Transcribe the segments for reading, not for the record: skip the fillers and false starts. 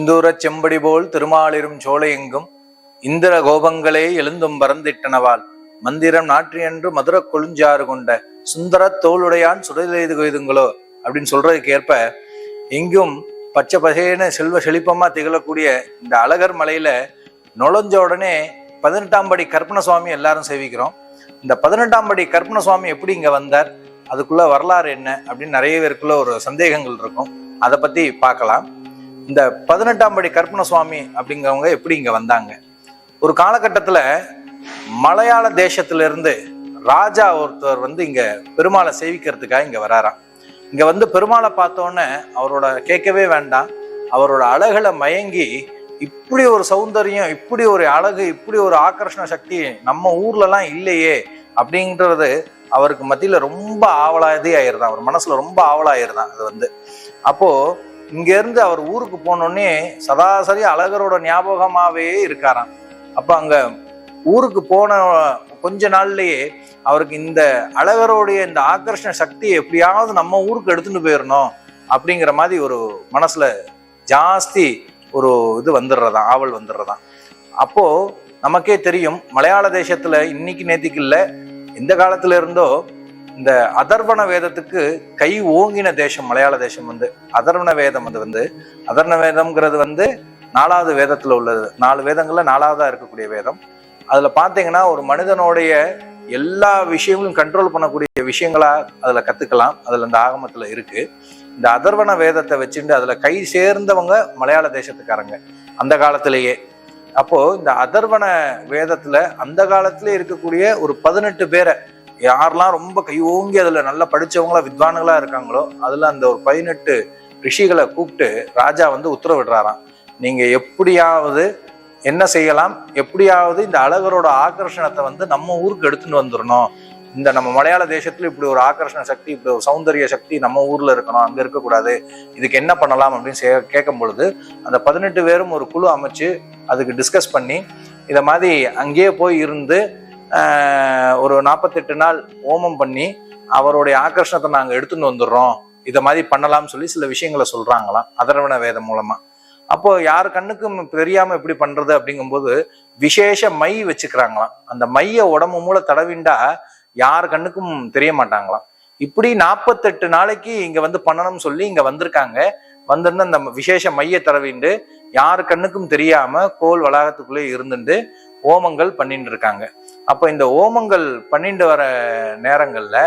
சிந்தூரச் செம்படி போல் திருமாலிரும் சோலையெங்கும் இந்திர கோபங்களே எழுந்தும் பறந்திட்டனவால் மந்திரம் நாற்றியன்று மதுர கொழுஞ்சாறு கொண்ட சுந்தர தோளுடையான் சுடலெய்து கொய்துங்களோ அப்படின்னு சொல்றதுக்கு ஏற்ப எங்கும் பச்சை பசேன செல்வ செழிப்பமா திகழக்கூடிய இந்த அழகர் மலையில நுழைஞ்ச உடனே 18ஆம் படி கற்பன சுவாமி எல்லாரும் சேவிக்கிறோம். இந்த 18ஆம் படி கற்பன சுவாமி எப்படி இங்க வந்தார், அதுக்குள்ள வரலாறு என்ன அப்படின்னு நிறைய பேருக்குள்ள ஒரு சந்தேகங்கள் இருக்கும். அதை பத்தி பார்க்கலாம். இந்த 18ஆம் படி கற்பன சுவாமி அப்படிங்கிறவங்க எப்படி இங்க வந்தாங்க? ஒரு காலகட்டத்துல மலையாள தேசத்திலிருந்து ராஜா ஒருத்தர் வந்து இங்க பெருமாளை சேவிக்கிறதுக்காக இங்க வராராம். இங்க வந்து பெருமாளை பார்த்தோன்னே அவரோட கேட்கவே வேண்டாம், அவரோட அழகுல மயங்கி இப்படி ஒரு சௌந்தரியம், இப்படி ஒரு அழகு, இப்படி ஒரு ஆகர்ஷண சக்தி நம்ம ஊர்லலாம் இல்லையே அப்படின்றது அவருக்கு மத்தியில ரொம்ப ஆவலாதே ஆயிருதான், அவர் மனசுல ரொம்ப ஆவலாயிருதான். அது வந்து அப்போ இங்க இருந்து அவர் ஊருக்கு போனோடனே சராசரி அழகரோட ஞாபகமாவே இருக்காராம். அப்ப அங்க ஊருக்கு போன கொஞ்ச நாள்லயே அவருக்கு இந்த அழகரோடைய இந்த ஆகர்ஷண சக்தியை எப்படியாவது நம்ம ஊருக்கு எடுத்துட்டு போயிடணும் அப்படிங்கிற மாதிரி ஒரு மனசுல ஜாஸ்தி ஒரு இது வந்துடுறதான், ஆவல் வந்துடுறதான். அப்போ நமக்கே தெரியும், மலையாள தேசத்துல இன்னைக்கு நேத்திக்கு இல்ல, எந்த காலத்துல இருந்தோ இந்த அதர்வண வேதத்துக்கு கை ஓங்கின தேசம் மலையாள தேசம். வந்து அதர்வண வேதம் வந்து அதர்வண வேதம்ங்கிறது வந்து 4வது வேதத்துல உள்ளது. 4 வேதங்கள்ல 4வதா இருக்கக்கூடிய வேதம். அதுல பாத்தீங்கன்னா ஒரு மனிதனுடைய எல்லா விஷயங்களும் கண்ட்ரோல் பண்ணக்கூடிய விஷயங்களா அதுல கத்துக்கலாம். அதுல இந்த ஆகமத்துல இருக்கு. இந்த அதர்வண வேதத்தை வச்சுட்டு அதுல கை சேர்ந்தவங்க மலையாள தேசத்துக்காரங்க அந்த காலத்திலேயே. அப்போ இந்த அதர்வண வேதத்துல அந்த காலத்திலே இருக்கக்கூடிய ஒரு 18 பேரை, யாரெல்லாம் ரொம்ப கை ஓங்கி அதுல நல்லா படிச்சவங்களா வித்வான்களா இருக்காங்களோ அதுல அந்த ஒரு 18 ரிஷிகளை கூப்பிட்டு ராஜா வந்து உத்தரவிடுறாராம், நீங்க எப்படியாவது என்ன செய்யலாம், எப்படியாவது இந்த அழகரோட ஆகர்ஷணத்தை வந்து நம்ம ஊருக்கு எடுத்துட்டு வந்துடணும். இந்த நம்ம மலையாள தேசத்துல இப்படி ஒரு ஆகர்ஷண சக்தி, இப்படி ஒரு சௌந்தரிய சக்தி நம்ம ஊர்ல இருக்கணும், அங்க இருக்கக்கூடாது, இதுக்கு என்ன பண்ணலாம் அப்படின்னு கேட்கும் பொழுது அந்த 18 பேரும் ஒரு குழு அமைச்சு அதுக்கு டிஸ்கஸ் பண்ணி இதை மாதிரி அங்கேயே போய் இருந்து ஒரு 48 நாள் ஹோமம் பண்ணி அவருடைய ஆகர்ஷணத்தை நாங்க எடுத்துட்டு வந்துடுறோம், இதை மாதிரி பண்ணலாம்னு சொல்லி சில விஷயங்களை சொல்றாங்களாம் அதர்வண வேதம் மூலமா. அப்போ யார் கண்ணுக்கும் தெரியாம எப்படி பண்றது அப்படிங்கும்போது விசேஷ மை வச்சுக்கிறாங்களாம். அந்த மைய உடம்பு மூல தடவிண்டா யார் கண்ணுக்கும் தெரிய மாட்டாங்களாம். இப்படி 48 நாளைக்கு இங்க வந்து பண்ணணும்னு சொல்லி இங்க வந்திருக்காங்க. வந்திருந்து அந்த விசேஷ மைய தடவிண்டு யார் கண்ணுக்கும் தெரியாம கோல் வளாகத்துக்குள்ளே இருந்துட்டு ஓமங்கள் பண்ணிட்டு இருக்காங்க. அப்போ இந்த ஓமங்கள் பண்ணிட்டு வர நேரங்கள்ல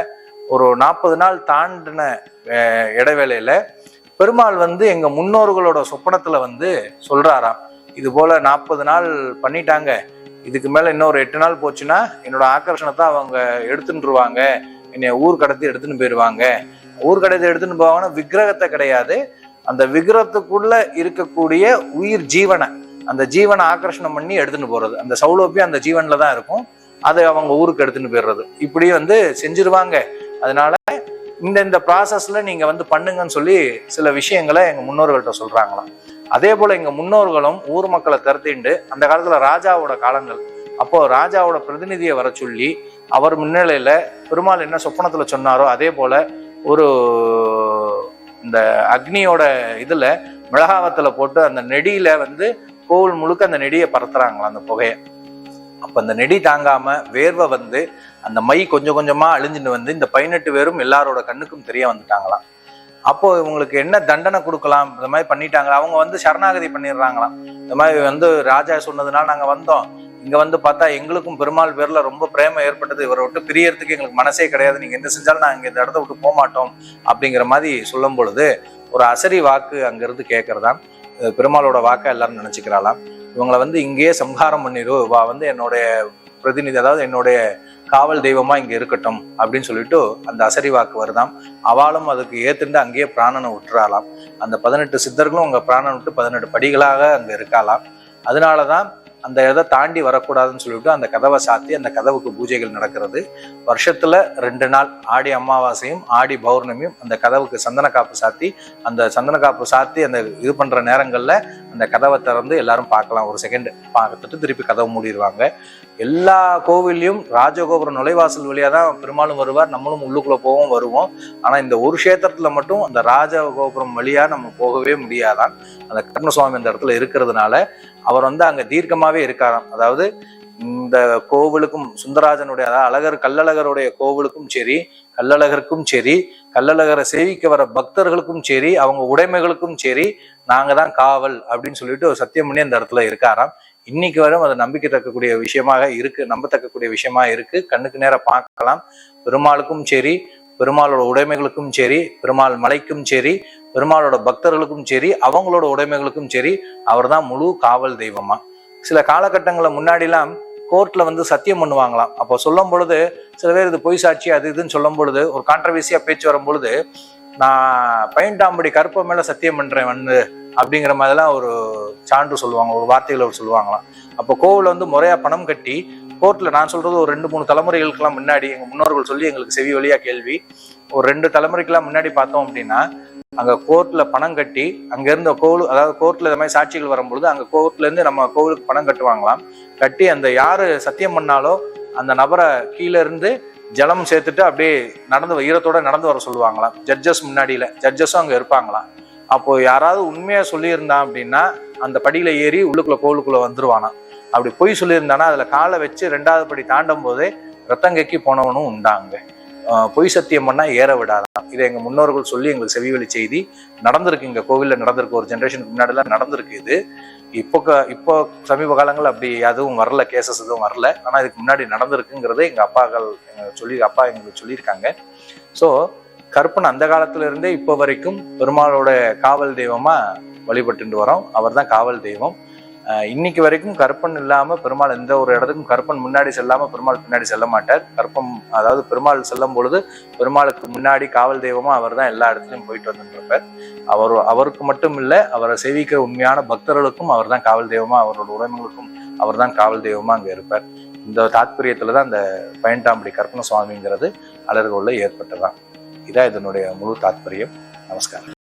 ஒரு 40 நாள் தாண்டின இடைவேளையில பெருமாள் வந்து எங்க முன்னோர்களோட சொப்பனத்துல வந்து சொல்றாராம், இது போல 40 நாள் பண்ணிட்டாங்க, இதுக்கு மேல இன்னொரு 8 நாள் போச்சுன்னா என்னோட ஆகர்ஷணத்தை அவங்க எடுத்துட்டுருவாங்க, என்னை ஊர் கடத்தி எடுத்துன்னு போயிடுவாங்க. ஊர் கடத்தி எடுத்துன்னு போவாங்கன்னா விக்கிரகத்தை கிடையாது, அந்த விக்கிரகத்துக்குள்ள இருக்கக்கூடிய உயிர் ஜீவனை, அந்த ஜீவனை ஆகர்ஷணம் பண்ணி எடுத்துன்னு போறது, அந்த சௌலபியம் அந்த ஜீவன்ல தான் இருக்கும், அது அவங்க ஊருக்கு எடுத்துன்னு போயிடுறது, இப்படி வந்து செஞ்சிருவாங்க. அதனால இந்த ப்ராசஸ்ல நீங்க வந்து பண்ணுங்கன்னு சொல்லி சில விஷயங்களை எங்க முன்னோர்கள்ட்ட சொல்றாங்களாம். அதே போல எங்க முன்னோர்களும் ஊர் மக்களை திரட்டிண்டு அந்த காலத்துல ராஜாவோட காலங்கள், அப்போ ராஜாவோட பிரதிநிதியை வர சொல்லி அவர் முன்னிலையில பெருமாள் என்ன சொப்பனத்துல சொன்னாரோ அதே போல ஒரு இந்த அக்னியோட இதுல மிளகாவத்துல போட்டு அந்த நெடியில வந்து கோவில் முழுக்க அந்த நெடியை பறத்துறாங்களாம் அந்த புகையை. அப்ப அந்த நெடி தாங்காம வேர்வை வந்து அந்த மை கொஞ்சம் கொஞ்சமா அழிஞ்சுட்டு வந்து இந்த 18 பேரும் எல்லாரோட கண்ணுக்கும் தெரிய வந்துட்டாங்களாம். அப்போ இவங்களுக்கு என்ன தண்டனை கொடுக்கலாம், இந்த மாதிரி பண்ணிட்டாங்க, அவங்க வந்து சரணாகதி பண்ணிடுறாங்களாம். இந்த மாதிரி வந்து ராஜா சொன்னதுனால நாங்க வந்தோம், இங்க வந்து பார்த்தா எங்களுக்கும் பெருமாள் பேர்ல ரொம்ப பிரேமம் ஏற்பட்டது, இவரை விட்டு பிரியறதுக்கு எங்களுக்கு மனசே கிடையாது, நீங்க என்ன செஞ்சாலும் நாங்க இந்த இடத்த விட்டு போக மாட்டோம் அப்படிங்கிற மாதிரி சொல்லும் பொழுது ஒரு அசரி வாக்கு அங்கிருந்து கேட்கறதான் பெருமாளோட வாக்கா எல்லாரும் நினைச்சுக்கிறாளாம். இவங்களை வந்து இங்கேயே சம்ஹாரம் பண்ணிடு, வா வந்து என்னுடைய பிரதிநிதி, அதாவது என்னுடைய காவல் தெய்வமா இங்க இருக்கட்டும் அப்படின்னு சொல்லிட்டு அந்த அசரி வாக்கு வருதாம். அவளும் அதுக்கு ஏத்துண்டு அங்கேயே பிராணனை விட்டுறாளாம். அந்த 18 சித்தர்களும் அங்க பிராணன் விட்டு 18 படிகளாக அங்க இருக்காளாம். அதனாலதான் அந்த இதை தாண்டி வரக்கூடாதுன்னு சொல்லிட்டு அந்த கதவை சாத்தி அந்த கதவுக்கு பூஜைகள் நடக்கிறது. வருஷத்துல 2 நாள் ஆடி அமாவாசையும் ஆடி பௌர்ணமியும் அந்த கதவுக்கு சந்தன காப்பு சாத்தி அந்த இது பண்ற நேரங்கள்ல அந்த கதவை திறந்து எல்லாரும் பார்க்கலாம். ஒரு செகண்ட் பார்த்துட்டு திருப்பி கதவை மூடிடுவாங்க. எல்லா கோவிலையும் ராஜகோபுரம் நுழைவாசல் வழியா தான் பெருமாளும் வருவார், நம்மளும் உள்ளுக்குள்ள போவோம் வருவோம். ஆனா இந்த ஒரு கஷேத்திரத்துல மட்டும் அந்த ராஜகோபுரம் வழியா நம்ம போகவே முடியாதான். அந்த கருணசுவாமி அந்த இடத்துல இருக்கிறதுனால அவர் அங்க தீர்க்கமாவே இருக்காராம். அதாவது இந்த கோவிலுக்கும் சுந்தரராஜனுடைய அதாவது கள்ளழகருடைய கோவிலுக்கும் சரி, கள்ளழகரை சேவிக்க வர பக்தர்களுக்கும் சரி, அவங்க உடைமைகளுக்கும் சரி, நாங்க தான் காவல் அப்படின்னு சொல்லிட்டு ஒரு சத்தியம் பண்ணி அந்த இடத்துல இருக்காராம். இன்னைக்கு வரும் அது நம்பிக்கை நம்பத்தக்கக்கூடிய விஷயமா இருக்கு. கண்ணுக்கு நேர பார்க்கலாம். பெருமாளுக்கும் சரி, பெருமாளோட உடைமைகளுக்கும் சரி, பெருமாள் மலைக்கும் சரி, பெருமாளோட பக்தர்களுக்கும் சரி, அவங்களோட உடைமைகளுக்கும் சரி, அவர் தான் முழு காவல் தெய்வமா. சில காலகட்டங்களில் முன்னாடிலாம் கோர்ட்ல சத்தியம் பண்ணுவாங்களாம். அப்போ சொல்லும் பொழுது சில பேர் இது பொய் சாட்சி அது இதுன்னு சொல்லும் பொழுது ஒரு கான்ட்ரவர்சியா பேச்சு வரும் பொழுது, நான் பையன்டாம்படி கருப்ப மேல சத்தியம் பண்றேன் அப்படிங்கிற மாதிரிலாம் ஒரு சான்று சொல்லுவாங்க, ஒரு வார்த்தைகளை சொல்லுவாங்களாம். அப்போ கோவில் முறையா பணம் கட்டி கோர்ட்ல, நான் சொல்றது ஒரு 2-3 தலைமுறைகளுக்கெல்லாம் முன்னாடி எங்க முன்னோர்கள் சொல்லி எங்களுக்கு செவி வழியா கேள்வி, ஒரு 2 தலைமுறைக்கெல்லாம் முன்னாடி பார்த்தோம் அப்படின்னா அங்க கோர்ட்ல பணம் கட்டி அங்க இருந்த கோவில், அதாவது கோர்ட்ல இந்த மாதிரி சாட்சிகள் வரும்பொழுது அங்க கோர்ட்ல இருந்து நம்ம கோவிலுக்கு பணம் கட்டுவாங்களாம். கட்டி அந்த யாரு சத்தியம் பண்ணாலோ அந்த நபரை கீழே இருந்து ஜலம் சேர்த்துட்டு அப்படியே ஈரத்தோட நடந்து வர சொல்லுவாங்களாம். ஜட்ஜஸும் அங்க இருப்பாங்களாம். அப்போ யாராவது உண்மையா சொல்லியிருந்தான் அப்படின்னா அந்த படியில ஏறி உள்ளுக்குள்ள கோவிலுக்குள்ள வந்துருவானா. அப்படி பொய் சொல்லியிருந்தானா அதுல காலை வச்சு 2வது படி தாண்டும் போதே ரத்தங்கைக்கு போனவனும் உண்டாங்க. பொய் சத்தியம் பண்ணா ஏற விடாதான். இதை எங்க முன்னோர்கள் சொல்லி எங்களுக்கு செவிவழி செய்தி நடந்திருக்கு. இங்க கோவில்ல நடந்திருக்கு. ஒரு ஜென்ரேஷனுக்கு முன்னாடி எல்லாம் நடந்திருக்கு இது. இப்போ சமீப காலங்கள் அப்படி அதுவும் வரல, கேசஸ் எதுவும் வரல. ஆனா இதுக்கு முன்னாடி நடந்திருக்குங்கிறத எங்க அப்பா எங்களுக்கு சொல்லியிருக்காங்க. ஸோ கருப்பன் அந்த காலத்துல இருந்தே இப்போ வரைக்கும் பெருமாளோட காவல் தெய்வமா வழிபட்டு வரோம். அவர் தான் காவல் தெய்வம். இன்னைக்கு வரைக்கும் கருப்பன் இல்லாம பெருமாள் எந்த ஒரு இடத்துக்கும் கருப்பன் முன்னாடி செல்லாம பெருமாள் பின்னாடி செல்ல மாட்டார். அதாவது பெருமாள் செல்லும் பொழுது பெருமாளுக்கு முன்னாடி காவல் தெய்வமா அவர் தான் எல்லா இடத்துலையும் போயிட்டு வந்துருப்பார். அவருக்கு மட்டும் இல்லை, அவரை சேவிக்கிற உண்மையான பக்தர்களுக்கும் அவர் தான் காவல் தெய்வமா, அவரோட உடைமைகளுக்கும் அவர் தான் காவல் தெய்வமா அங்க இருப்பார். இந்த தாத்பரியத்துலதான் அந்த பையன்டாம்படி கருப்பண சுவாமிங்கிறது அலர்கோல்ல ஏற்பட்டதான். இதான் இதனுடைய முழு தாத்பரியம். நமஸ்காரம்.